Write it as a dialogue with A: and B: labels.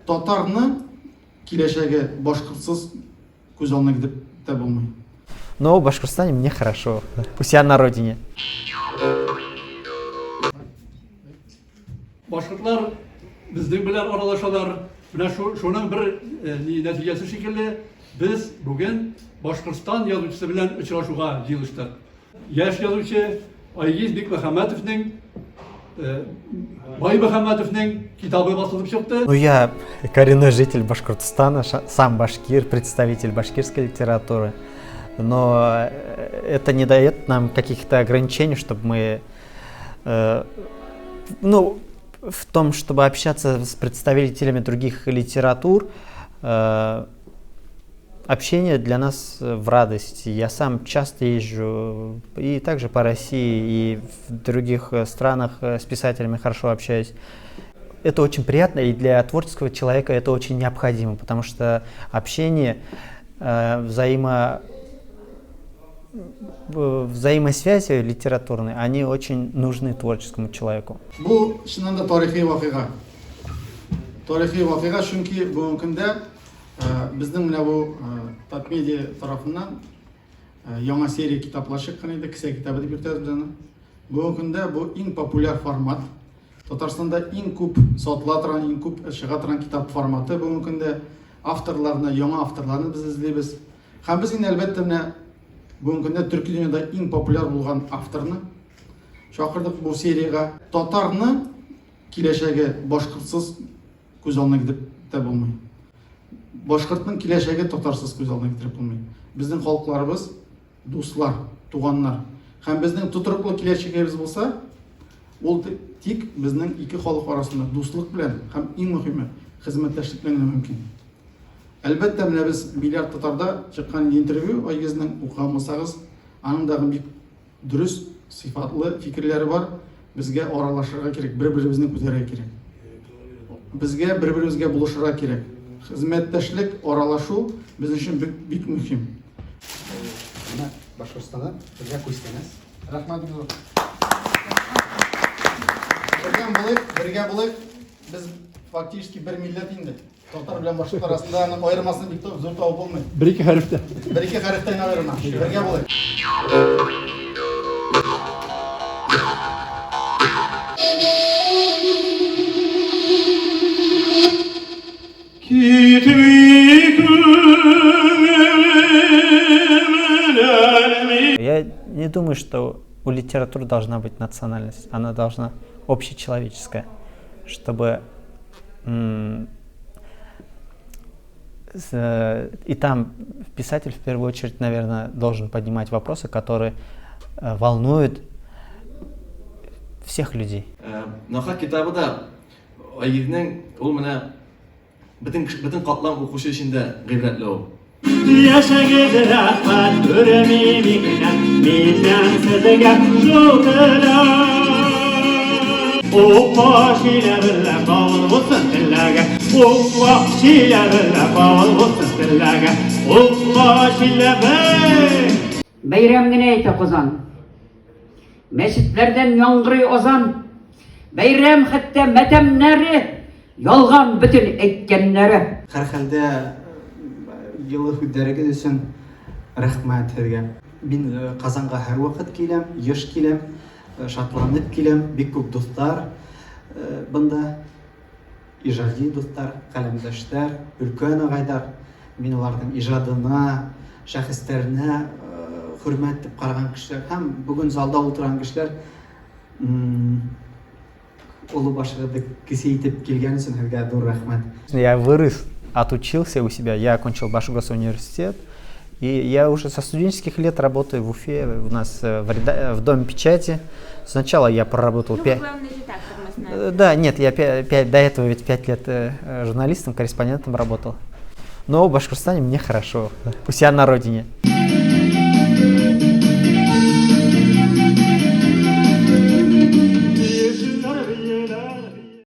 A: Татарны киләчәге башкортсыз күз алдына китереп тә булмый.
B: Но в Башкортостане мне хорошо, у себя на родине.
C: Башкортлар безнең белән аралашалар. Менә шуның бер нәтиҗәсе шикелле без бүген Башкортстан язучысы белән очрашуга җыелыштык. Яшь язучы Айгиз Бикмөхәммәтовның Бай Мөхәммәтовның китабы басылып чыкты.
B: Ну, я коренной житель Башкортостана, сам башкир, представитель башкирской литературы. Но это не дает нам каких-то ограничений, чтобы мы, ну, в том, чтобы общаться с представителями других литератур, общение для нас в радости. Я сам часто езжу и также по России, и в других странах с писателями хорошо общаюсь. Это очень приятно, и для творческого человека это очень необходимо, потому что общение, взаимосвязи литературные, они очень нужны творческому человеку.
A: Бу чыннан да тарихи вакыйга. Тарихи вакыйга, чөнки бүгенге көндә безнең менә бу Татмедиа тарафыннан яңа серия китаплар чыккан иде, кисә китабы дип йөртәбез аны. Бүгенге көндә бу иң популяр формат. Татарстанда иң күп сатыла торган, иң күп чыга торган китап форматы. Бүгенге көндә авторларны, яңа авторларны без эзлибез. Һәм без инде әлбәттә менә бүгенге көндә төрки дөньяда иң популяр булган авторны чакырдык бу серияга. Татарны киләчәге башкортсыз күз алдына китереп тә булмый. Башкортның киләчәге татарсыз күз алдына китереп булмый. Безнең халыкларыбыз дуслар, туганнар. Һәм безнең тотрыклы киләчәгебез булса, ул тик безнең ике халык арасында дуслык белән һәм иң мөһиме хезмәттәшлек белән мөмкин. Әлбәттә, менә без Миллиард татарда чыккан интервью Айгизнең укымасагыз, аның да бик дөрес, сыйфатлы фикерләре бар. Безгә аралашырга кирәк, бер-беребезне күтәрергә кирәк. Безгә бер-беребезгә булышырга кирәк. Хезмәттәшлек, аралашу без өчен бик мөһим.
D: Менә Башкортстанда безгә күчтәнез. Рәхмәт зур. Бергә булыйк. Без фактически бер милләт инде. Татар белән башкорт арасында аның аермасын бик зур табып булмый.
C: Бер-ике хәрефтә.
D: Бер-ике хәрефтән аерма. Бергә булыйк.
B: Я не думаю, что у литературы должна быть национальность. Она должна общечеловеческая, чтобы и там писатель в первую очередь, наверное, должен поднимать вопросы, которые волнуют всех людей.
E: Нахак китабы да Айгизнең ул менә бөтен катлам укучы эчендә гыйбрәтле ул.
F: Яшәгез рәхмәт күрми микнә, миннән сезгә шукыра. Уква шиләбелә кавыл булсын телләгә, уква шиләбелә кавыл булсын телләгә, уква шиләбе.
G: Бәйрәм генә әйтә Казан. Мәчетләрдән яңгырый азан. Бәйрәм хәтта матәмнәре, ялган бөтен әйткәннәре.
D: Һәр хәлдә елы хүддәрегез өчен рәхмәт һеҙгә. Мин Казанга һәр вакыт киләм, еш киләм, шатланып киләм, бик күп дуслар бында, ижади дуслар, каләмдәштәр, өлкән агайдар. Мин уларның ижадына, шәхестәренә хөрмәт итеп караган кешеләр һәм бүген залда утырган кешеләр улы башыгы кисейтеп килгән өчен һеҙгә ҙур рәхмәт.
B: Я вырос, отучился у себя, я окончил Башкирский университет, и я уже со студенческих лет работаю в Уфе, у нас в Доме печати. Сначала я проработал 5... Да, нет, я до этого ведь 5 лет журналистом, корреспондентом работал. Но в Башкортостане мне хорошо, у себя на родине.